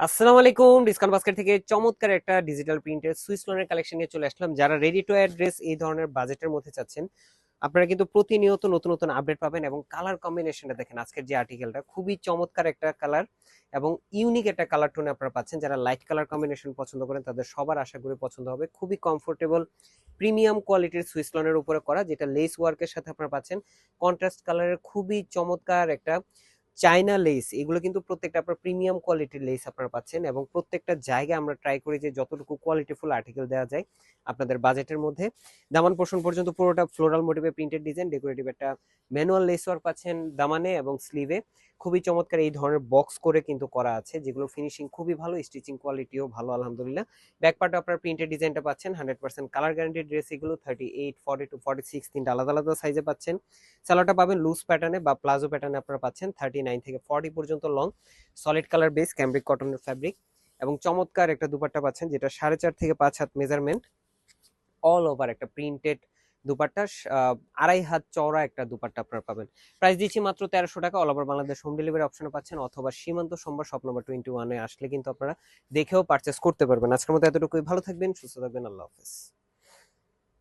আসসালামু আলাইকুম। Discount basket থেকে চমৎকার একটা ডিজিটাল প্রিন্টের সুইস লোনের কালেকশন নিয়ে চলে আসলাম। যারা রেডি টু ওয়্যার ড্রেস এই ধরনের বাজেটের মধ্যে চাচ্ছেন, আপনারা কিন্তু প্রতিনিয়ত নতুন নতুন আপডেট পাবেন। এবং কালার কম্বিনেশনটা দেখেন, আজকের যে আর্টিকেলটা খুবই চমৎকার একটা কালার এবং ইউনিক একটা কালার টোনে আপনারা পাচ্ছেন। যারা লাইট কালার কম্বিনেশন পছন্দ করেন তাদের সবার আশা করি পছন্দ হবে। খুবই কমফোর্টেবল প্রিমিয়াম কোয়ালিটির সুইস লোনের উপরে করা, যেটা লেস ওয়ার্কের সাথে আপনারা পাচ্ছেন। কন্ট্রাস্ট কালারের খুবই চমৎকার একটা চায়না লেস, এগুলো কিন্তু প্রত্যেকটা আপনার প্রিমিয়াম কোয়ালিটির লেস আপনারা পাচ্ছেন। এবং প্রত্যেকটা জায়গায় আমরা ট্রাই করি যে যতটুকু কোয়ালিটিফুল আর্টিকেল দেওয়া যায় আপনাদের বাজেটের মধ্যে। দামান পোর্শন পর্যন্ত পুরোটা ফ্লোরাল মোটিভে প্রিন্টেড ডিজাইন, ডেকোরেটিভ একটা ম্যানুয়াল লেস ওয়ার্ক পাচ্ছেন দামানে এবং স্লিভে। খুবই চমৎকার এই ধরনের বক্স করে কিন্তু করা আছে, যেগুলো ফিনিশিং খুবই ভালো, স্টিচিং কোয়ালিটিও ভালো আলহামদুলিল্লাহ। ব্যাক পার্টে আপনার প্রিন্টেড ডিজাইনটা পাচ্ছেন। 100% কালার গ্যারান্টিড ড্রেস এগুলো। 38, 42, 46 তিনটা আলাদা আলাদা সাইজে পাচ্ছেন। সালোয়ারটা পাবেন লুজ প্যাটার্নে বা প্লাজো প্যাটার্নে আপনারা পাচ্ছেন। 39 থেকে 40 পর্যন্ত long, solid colour base, cambric কটনের ফ্যাব্রিক। এবং চমৎকার একটা দুপাট্টা পাচ্ছেন, যেটা 4.5 থেকে 5 হাত মেজারমেন্ট, অল ওভার একটা প্রিন্টেড দুপাট্টা। 2.5 হাত চওড়া একটা দুপাট্টা আপনারা পাবেন। প্রাইস দিচ্ছি মাত্র 1300 টাকা। All over Bangladesh home delivery অপশনে পাচ্ছেন, অথবা সীমান্ত সোমবার শপ নম্বর 21 এ আসলে কিন্তু আপনারা দেখেও পারচেস করতে পারবেন। আজকের মতো এতটুকুই। ভালো থাকবেন, সুস্থ থাকবেন, আল্লাহ হাফেজ।